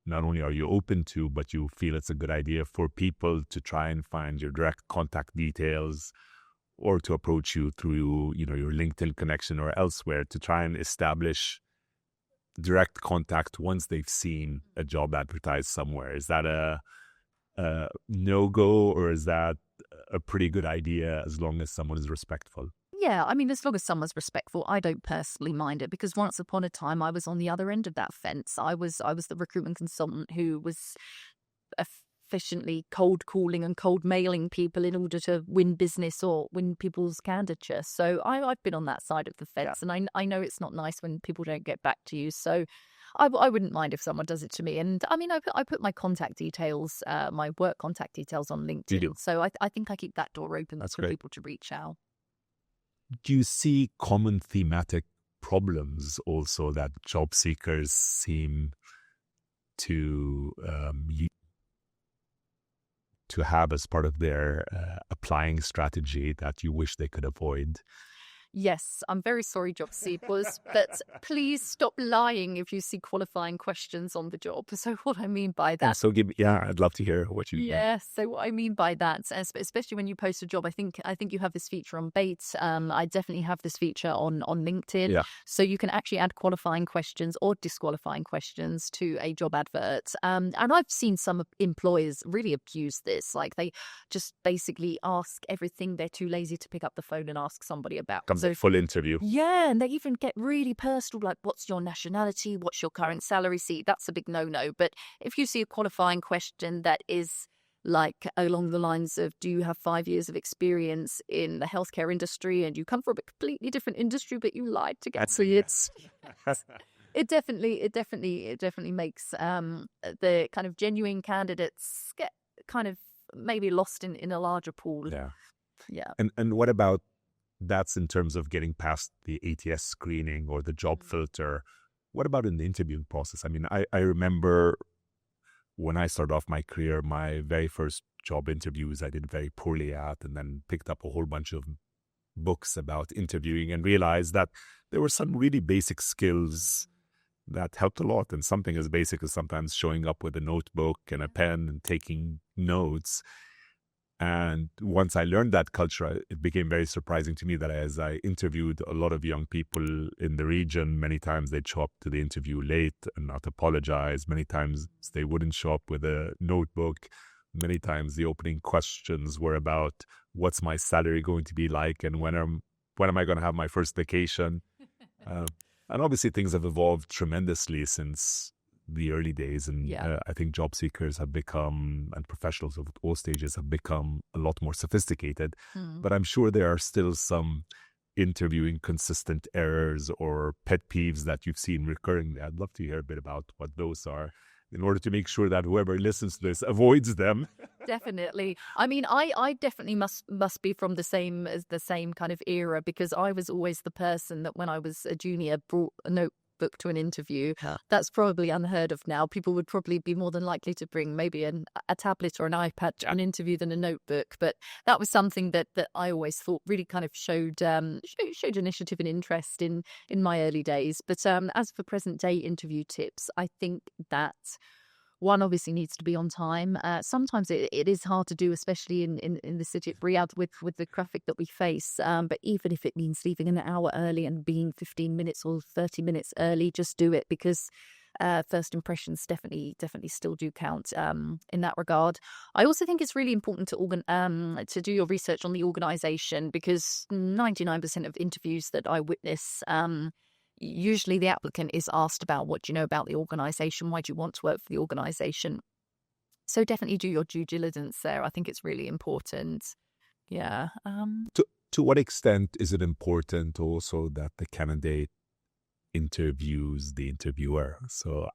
not only are you open to, but you feel it's a good idea for people to try and find your direct contact details or to approach you through, your LinkedIn connection or elsewhere to try and establish direct contact once they've seen a job advertised somewhere? Is that a no-go, or is that a pretty good idea as long as someone is respectful? Yeah, I mean, as long as someone's respectful, I don't personally mind it, because once upon a time I was on the other end of that fence. I was the recruitment consultant who was efficiently cold calling and cold mailing people in order to win business or win people's candidature. So I've been on that side of the fence, and I know it's not nice when people don't get back to you. So I wouldn't mind if someone does it to me. And I mean, I put my contact details, my work contact details on LinkedIn. You do. So I think I keep that door open That's for great. people to reach out. Do you see common thematic problems also that job seekers seem to have as part of their applying strategy that you wish they could avoid? Yes, I'm very sorry, job seekers, but please stop lying if you see qualifying questions on the job. So what I mean by that... So I'd love to hear what you... Yeah, so what I mean by that, especially when you post a job, I think you have this feature on Bayt. I definitely have this feature on LinkedIn. Yeah. So you can actually add qualifying questions or disqualifying questions to a job advert. And I've seen some employers really abuse this. Like they just basically ask everything they're too lazy to pick up the phone and ask somebody about. So full interview. Yeah, and they even get really personal, like, what's your nationality? What's your current salary? See, that's a big no-no. But if you see a qualifying question that is like along the lines of, do you have 5 years of experience in the healthcare industry, and you come from a completely different industry, but you lied to get... So it's... It definitely makes the kind of genuine candidates get kind of maybe lost in a larger pool. Yeah. Yeah. And what about, that's in terms of getting past the ATS screening or the job filter. What about in the interviewing process? I mean, I remember when I started off my career, my very first job interviews I did very poorly at, and then picked up a whole bunch of books about interviewing and realized that there were some really basic skills that helped a lot. And something as basic as sometimes showing up with a notebook and a pen and taking notes. And once I learned that culture, it became very surprising to me that as I interviewed a lot of young people in the region, many times they'd show up to the interview late and not apologize. Many times they wouldn't show up with a notebook. Many times the opening questions were about what's my salary going to be like, and when am I going to have my first vacation? And obviously things have evolved tremendously since the early days, and I think job seekers have become, and professionals of all stages have become, a lot more sophisticated. But I'm sure there are still some interviewing consistent errors or pet peeves that you've seen recurring. I'd love to hear a bit about what those are, in order to make sure that whoever listens to this avoids them. Definitely. I mean, I definitely must be from the same kind of era, because I was always the person that when I was a junior brought a notebook to an interview. That's probably unheard of now. People would probably be more than likely to bring maybe a tablet or an iPad to an interview than a notebook. But that was something that I always thought really kind of showed initiative and interest in my early days. But as for present day interview tips, I think that one obviously needs to be on time. Sometimes it is hard to do, especially in the city of Riyadh with the traffic that we face. But even if it means leaving an hour early and being 15 minutes or 30 minutes early, just do it, because first impressions definitely still do count in that regard. I also think it's really important to do your research on the organisation, because 99% of interviews that I witness, usually the applicant is asked about, what do you know about the organisation? Why do you want to work for the organisation? So definitely do your due diligence there. I think it's really important. Yeah. To what extent is it important also that the candidate interviews the interviewer? So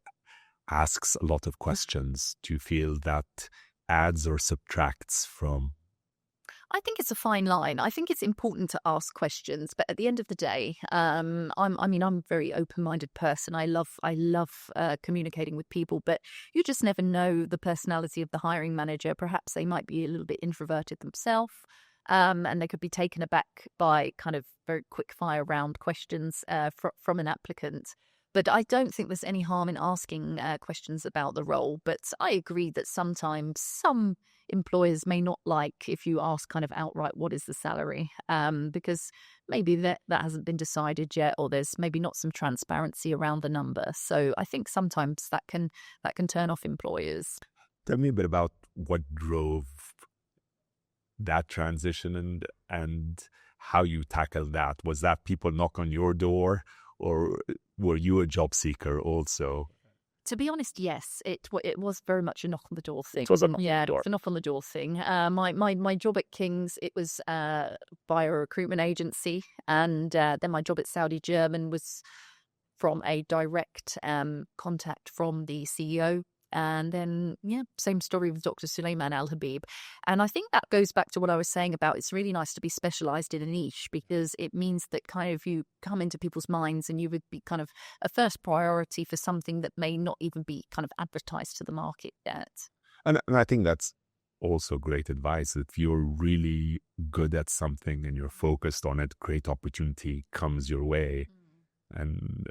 asks a lot of questions. Do you feel that adds or subtracts from? I think it's a fine line. I think it's important to ask questions, but at the end of the day, I'm a very open-minded person. I love communicating with people, but you just never know the personality of the hiring manager. Perhaps they might be a little bit introverted themselves, and they could be taken aback by kind of very quick fire round questions from an applicant. But I don't think there's any harm in asking questions about the role. But I agree that sometimes some employers may not like if you ask kind of outright, what is the salary? Because maybe that hasn't been decided yet, or there's maybe not some transparency around the number. So I think sometimes that can turn off employers. Tell me a bit about what drove that transition and how you tackled that. Was that people knock on your door, or were you a job seeker also? To be honest, yes, it was very much a knock on the door thing. It was a knock on the door. It's a knock on the door thing. My job at King's, it was via a recruitment agency, and then my job at Saudi German was from a direct contact from the CEO. And then, same story with Dr. Suleiman Al Habib. And I think that goes back to what I was saying about it's really nice to be specialized in a niche, because it means that kind of you come into people's minds and you would be kind of a first priority for something that may not even be kind of advertised to the market yet. And I think that's also great advice. If you're really good at something and you're focused on it, great opportunity comes your way. And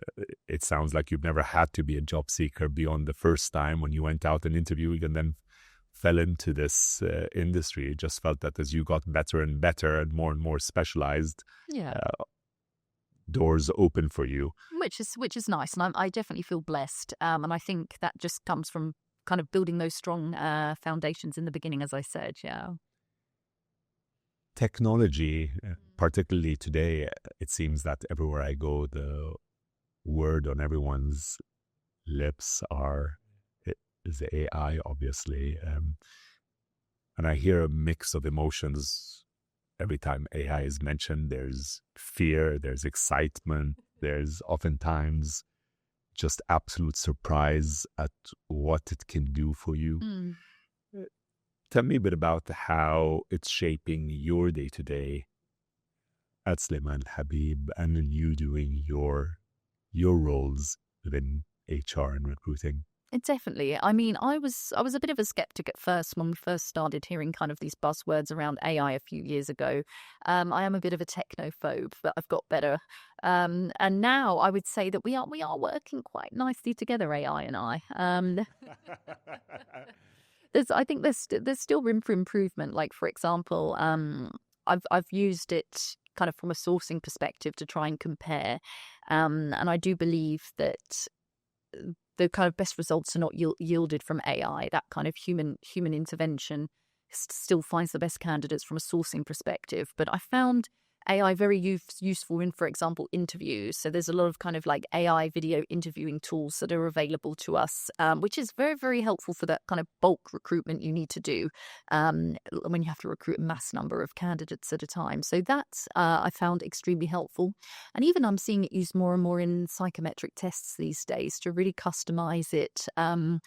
it sounds like you've never had to be a job seeker beyond the first time when you went out and interviewing and then fell into this industry. It just felt that as you got better and better and more specialized, doors open for you. Which is nice. And I definitely feel blessed. And I think that just comes from kind of building those strong foundations in the beginning, as I said. Yeah. Technology, particularly today, it seems that everywhere I go, the word on everyone's lips is AI, obviously. And I hear a mix of emotions every time AI is mentioned. There's fear, there's excitement, there's oftentimes just absolute surprise at what it can do for you. Mm. Tell me a bit about how it's shaping your day-to-day at Sliman Habib and you doing your roles within HR and recruiting. Definitely. I mean, I was a bit of a skeptic at first when we first started hearing kind of these buzzwords around AI a few years ago. I am a bit of a technophobe, but I've got better. And now I would say that we are working quite nicely together, AI and I. I think there's still room for improvement. Like, for example, I've used it kind of from a sourcing perspective to try and compare, and I do believe that the kind of best results are not yielded from AI. That kind of human intervention still finds the best candidates from a sourcing perspective. But I found AI very useful in, for example, interviews. So there's a lot of kind of like AI video interviewing tools that are available to us, which is very, very helpful for that kind of bulk recruitment you need to do when you have to recruit a mass number of candidates at a time. So that's I found extremely helpful. And even I'm seeing it used more and more in psychometric tests these days to really customize it and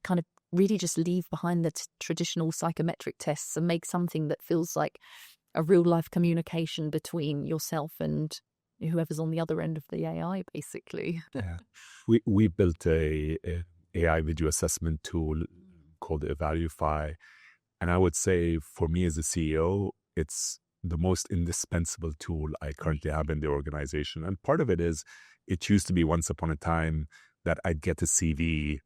kind of really just leave behind the traditional psychometric tests and make something that feels like a real life communication between yourself and whoever's on the other end of the AI, basically. Yeah. We built a AI video assessment tool called Evaluify. And I would say for me as a CEO, it's the most indispensable tool I currently have in the organization. And part of it is it used to be once upon a time that I'd get a CV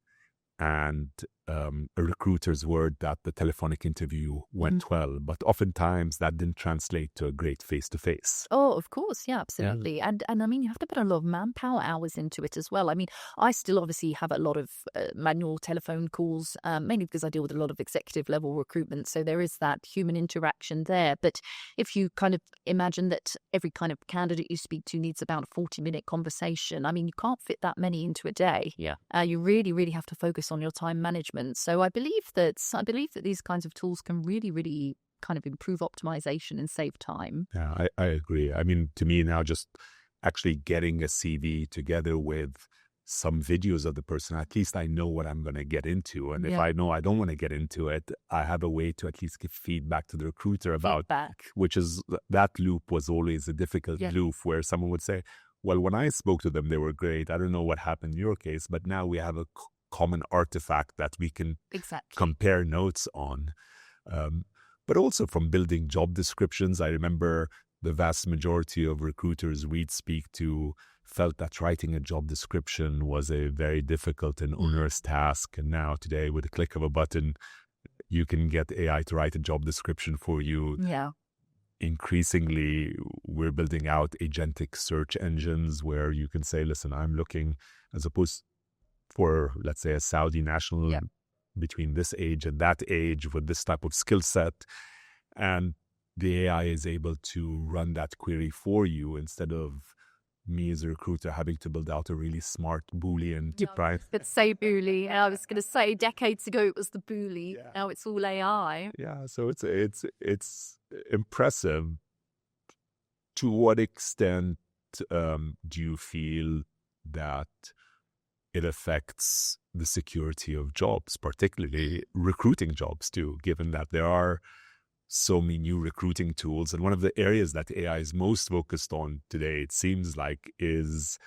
and a recruiter's word that the telephonic interview went well, but oftentimes that didn't translate to a great face-to-face. Oh, of course. Yeah, absolutely. Yeah. And I mean, you have to put a lot of manpower hours into it as well. I mean, I still obviously have a lot of manual telephone calls, mainly because I deal with a lot of executive level recruitment. So there is that human interaction there. But if you kind of imagine that every kind of candidate you speak to needs about a 40-minute conversation, I mean, you can't fit that many into a day. Yeah. You really, really have to focus on your time management. So I believe that these kinds of tools can really, really kind of improve optimization and save time. Yeah, I agree. I mean, to me now, just actually getting a CV together with some videos of the person, at least I know what I'm going to get into. And if I know I don't want to get into it, I have a way to at least give feedback to the recruiter about, which is that loop was always a difficult loop where someone would say, well, when I spoke to them, they were great. I don't know what happened in your case, but now we have a common artifact that we can compare notes on. But also from building job descriptions, I remember the vast majority of recruiters we'd speak to felt that writing a job description was a very difficult and onerous task. And now today, with a click of a button, you can get AI to write a job description for you. Yeah. Increasingly, we're building out agentic search engines where you can say, listen, I'm looking, as opposed for, let's say, a Saudi national between this age and that age with this type of skill set. And the AI is able to run that query for you instead of me as a recruiter having to build out a really smart Boolean. Right? But say Boolean. I was going to say decades ago it was the Boolean. Yeah. Now it's all AI. Yeah, so it's impressive. To what extent do you feel that it affects the security of jobs, particularly recruiting jobs too, given that there are so many new recruiting tools? And one of the areas that AI is most focused on today, it seems like, is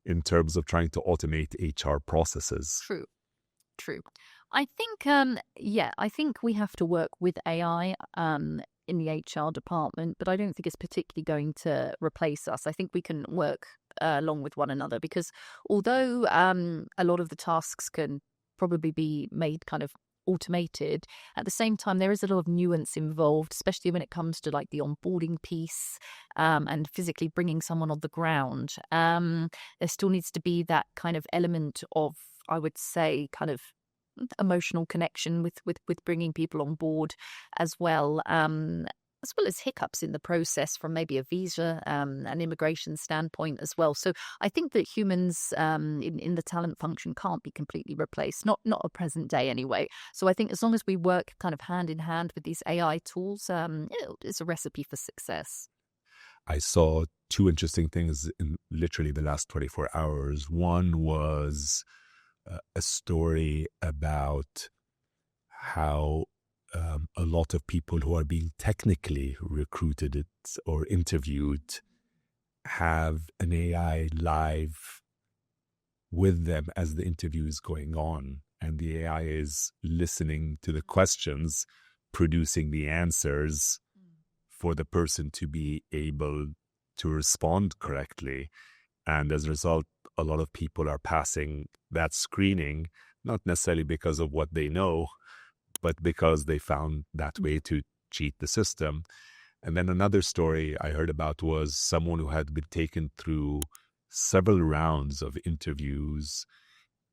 in terms of trying to automate HR processes. True. I think, I think we have to work with AI in the HR department, but I don't think it's particularly going to replace us. I think we can work along with one another, because although a lot of the tasks can probably be made kind of automated, at the same time there is a lot of nuance involved, especially when it comes to like the onboarding piece and physically bringing someone on the ground. There still needs to be that kind of element of, I would say, kind of emotional connection with bringing people on board as well as hiccups in the process from maybe a visa and immigration standpoint as well. So I think that humans in the talent function can't be completely replaced, not at present day anyway. So I think as long as we work kind of hand in hand with these AI tools, it's a recipe for success. I saw two interesting things in literally the last 24 hours. One was a story about how a lot of people who are being technically recruited or interviewed have an AI live with them as the interview is going on. And the AI is listening to the questions, producing the answers for the person to be able to respond correctly. And as a result, a lot of people are passing that screening, not necessarily because of what they know, but because they found that way to cheat the system. And then another story I heard about was someone who had been taken through several rounds of interviews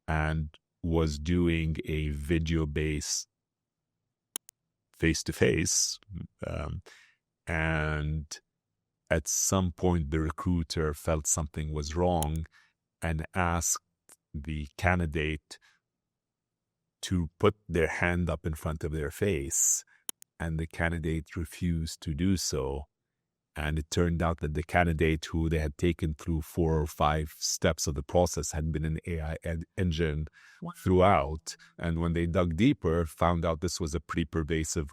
and was doing a video-based face-to-face. And at some point, the recruiter felt something was wrong and asked the candidate to put their hand up in front of their face, and the candidate refused to do so. And it turned out that the candidate who they had taken through 4 or 5 steps of the process had been an AI engine throughout. And when they dug deeper, found out this was a pretty pervasive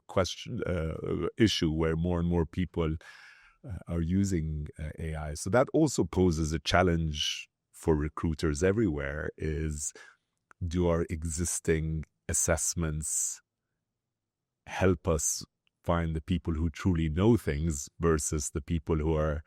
issue where more and more people are using AI. So that also poses a challenge for recruiters everywhere is, do our existing assessments help us find the people who truly know things versus the people who are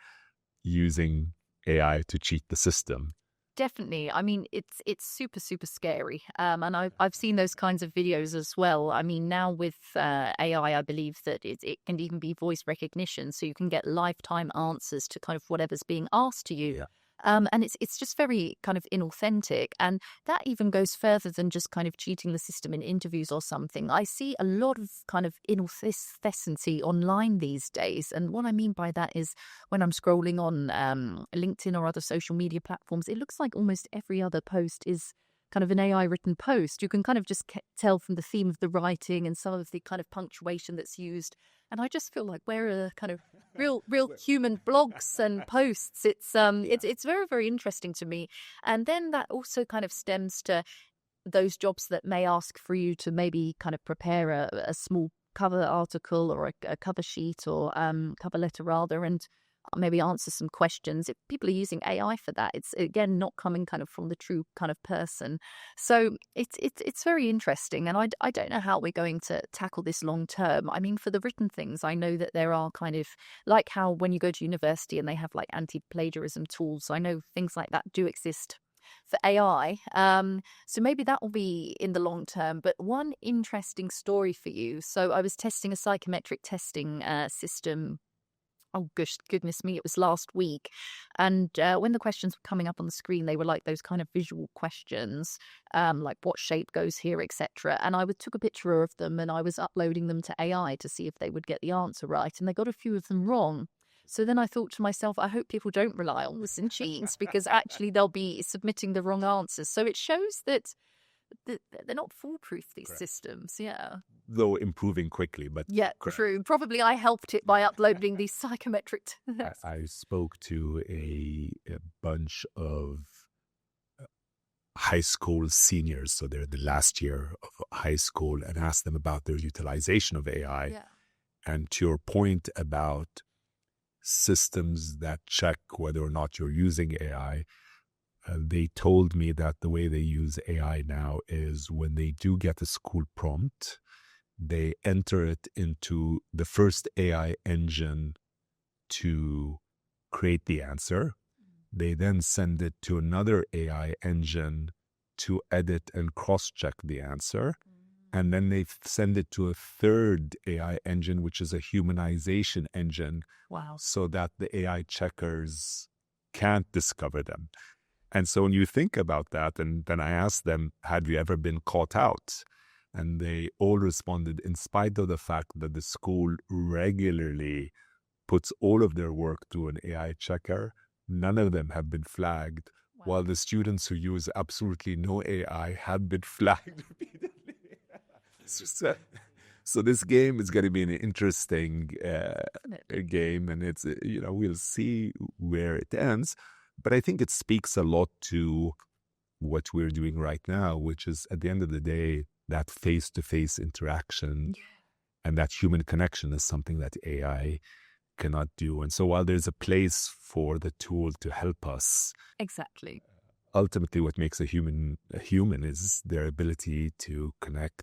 using AI to cheat the system? Definitely. I mean, it's super, super scary. And I've seen those kinds of videos as well. I mean, now with AI, I believe that it can even be voice recognition. So you can get lifetime answers to kind of whatever's being asked to you. Yeah. And it's just very kind of inauthentic. And that even goes further than just kind of cheating the system in interviews or something. I see a lot of kind of inauthenticity online these days. And what I mean by that is when I'm scrolling on LinkedIn or other social media platforms, it looks like almost every other post is kind of an AI written post. You can kind of just tell from the theme of the writing and some of the kind of punctuation that's used. And I just feel like we're a kind of real human blogs and posts. It's very, very interesting to me. And then that also kind of stems to those jobs that may ask for you to maybe kind of prepare a small cover article or a cover sheet or cover letter rather, and maybe answer some questions. If people are using AI for that, it's again not coming kind of from the true kind of person. So it's very interesting, and I don't know how we're going to tackle this long term. I mean, for the written things, I know that there are kind of like how when you go to university and they have like anti-plagiarism tools. I know things like that do exist for AI. So maybe that will be in the long term. But one interesting story for you. So I was testing a psychometric testing system. Oh, goodness me, it was last week. And when the questions were coming up on the screen, they were like those kind of visual questions, like what shape goes here, etc. And I took a picture of them and I was uploading them to AI to see if they would get the answer right. And they got a few of them wrong. So then I thought to myself, I hope people don't rely on this in cheats because actually they'll be submitting the wrong answers. So it shows that they're not foolproof, these systems. Yeah. Though improving quickly, but yeah, true. Probably I helped it by uploading these psychometric tests. I spoke to a bunch of high school seniors, so they're the last year of high school, and asked them about their utilization of AI. Yeah. And to your point about systems that check whether or not you're using AI, they told me that the way they use AI now is when they do get a school prompt, they enter it into the first AI engine to create the answer. They then send it to another AI engine to edit and cross-check the answer. And then they send it to a third AI engine, which is a humanization engine. Wow. So that the AI checkers can't discover them. And so when you think about that, and then I asked them, had you ever been caught out? And they all responded, in spite of the fact that the school regularly puts all of their work through an AI checker, none of them have been flagged, while the students who use absolutely no AI have been flagged repeatedly. So this game is going to be an interesting Definitely. game, and it's we'll see where it ends. But I think it speaks a lot to what we're doing right now, which is at the end of the day, that face-to-face interaction Yeah. and that human connection is something that AI cannot do. And so while there's a place for the tool to help us, Exactly. ultimately what makes a human is their ability to connect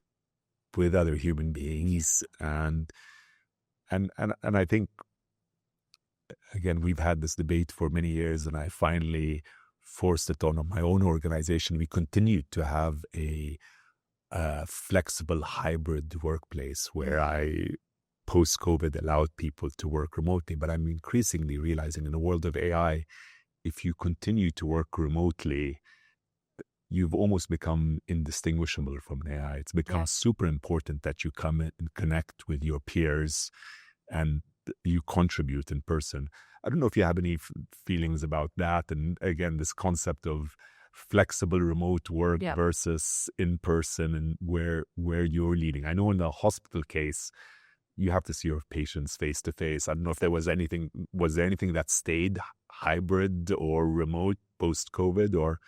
with other human beings. And I think, again, we've had this debate for many years, and I finally forced it on my own organization. We continue to have a flexible hybrid workplace where I, post-COVID, allowed people to work remotely. But I'm increasingly realizing in the world of AI, if you continue to work remotely, you've almost become indistinguishable from an AI. It's become Yes. super important that you come in and connect with your peers and you contribute in person. I don't know if you have any feelings about that. And again, this concept of flexible remote work Yeah. versus in person, and where you're leading. I know in the hospital case, you have to see your patients face to face. I don't know if there was there anything that stayed hybrid or remote post-COVID, or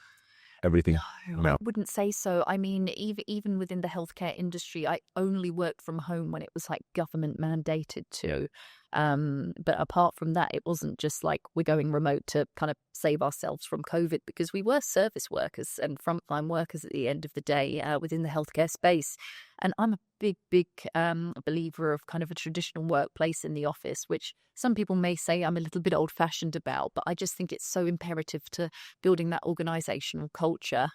everything? No, I No. wouldn't say so. I mean, even within the healthcare industry, I only worked from home when it was like government mandated to. But apart from that, it wasn't just like we're going remote to kind of save ourselves from COVID, because we were service workers and frontline workers at the end of the day within the healthcare space. And I'm a big believer of kind of a traditional workplace in the office, which some people may say I'm a little bit old fashioned about, but I just think it's so imperative to building that organizational culture,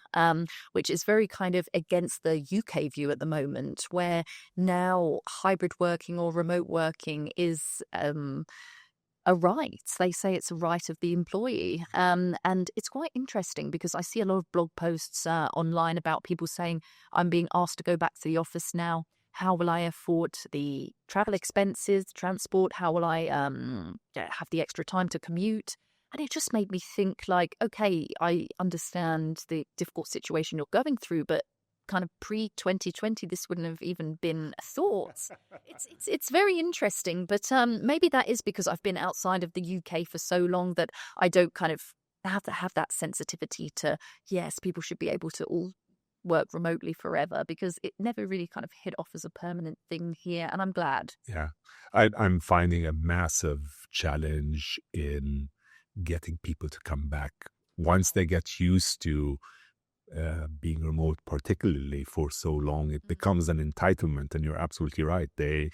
which is very kind of against the UK view at the moment, where now hybrid working or remote working is a right. They say it's a right of the employee. And it's quite interesting because I see a lot of blog posts online about people saying, I'm being asked to go back to the office now. How will I afford the travel expenses, transport? How will I have the extra time to commute? And it just made me think like, okay, I understand the difficult situation you're going through, but kind of pre-2020, this wouldn't have even been a thought. It's very interesting, but maybe that is because I've been outside of the UK for so long that I don't kind of have to have that sensitivity to, yes, people should be able to all work remotely forever, because it never really kind of hit off as a permanent thing here, and I'm glad. Yeah. I'm finding a massive challenge in getting people to come back once they get used to being remote, particularly for so long. It becomes an entitlement, and you're absolutely right. In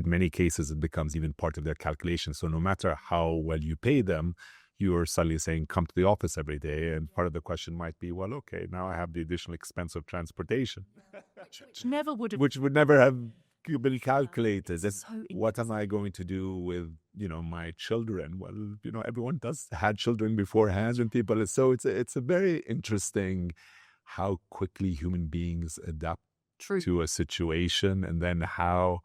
many cases, it becomes even part of their calculation. So no matter how well you pay them, you are suddenly saying, come to the office every day. And part of the question might be, well, okay, now I have the additional expense of transportation, Which never would have. which would never have been calculated. And So what am I going to do with, my children? Well, everyone does had children beforehand, and people. So it's a very interesting how quickly human beings adapt true. to a situation, and then how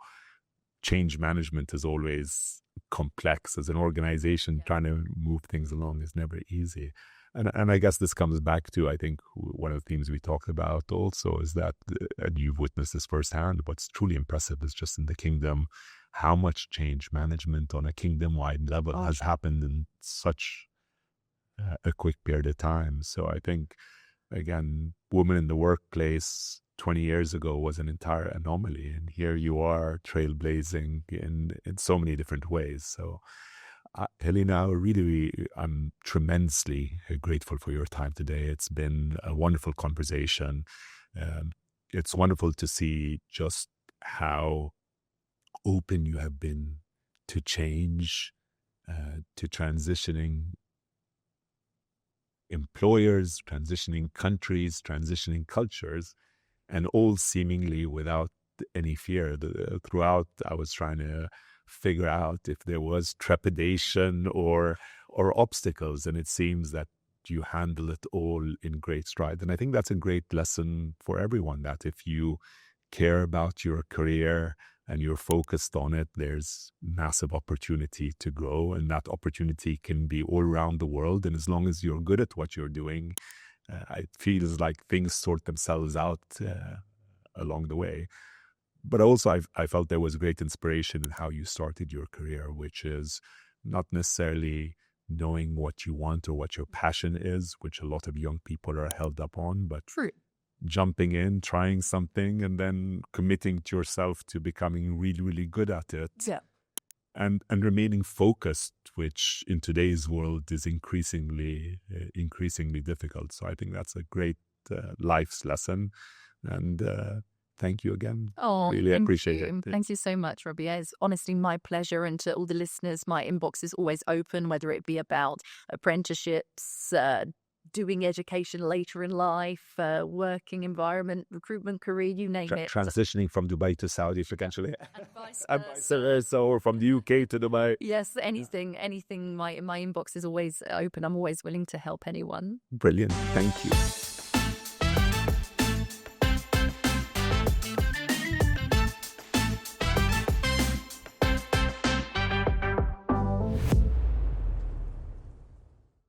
change management is always complex as an organization. Trying to move things along is never easy. And I guess this comes back to, I think, one of the themes we talked about also is that, and you've witnessed this firsthand, what's truly impressive is just in the kingdom, how much change management on a kingdom-wide level has happened in such a quick period of time. So I think, again, women in the workplace 20 years ago was an entire anomaly. And here you are trailblazing in so many different ways. So, Helena, I'm tremendously grateful for your time today. It's been a wonderful conversation. It's wonderful to see just how open you have been to change, to transitioning employers, transitioning countries, transitioning cultures, and all seemingly without any fear. Throughout, I was trying to figure out if there was trepidation or obstacles, and it seems that you handle it all in great stride. And I think that's a great lesson for everyone, that if you care about your career and you're focused on it, there's massive opportunity to grow, and that opportunity can be all around the world. And as long as you're good at what you're doing, it feels like things sort themselves out along the way. But also, I felt there was great inspiration in how you started your career, which is not necessarily knowing what you want or what your passion is, which a lot of young people are held up on, but True. jumping in, trying something, and then committing to yourself to becoming really, really good at it. Yeah. And remaining focused, which in today's world is increasingly difficult. So I think that's a great life's lesson. And thank you again. Oh, really appreciate it. Thank you so much, Rabea. It's honestly my pleasure. And to all the listeners, my inbox is always open, whether it be about apprenticeships, doing education later in life, working environment, recruitment career, you name it. Transitioning from Dubai to Saudi, potentially. And vice versa. Or from the UK to Dubai. Yes, anything. My inbox is always open. I'm always willing to help anyone. Brilliant. Thank you.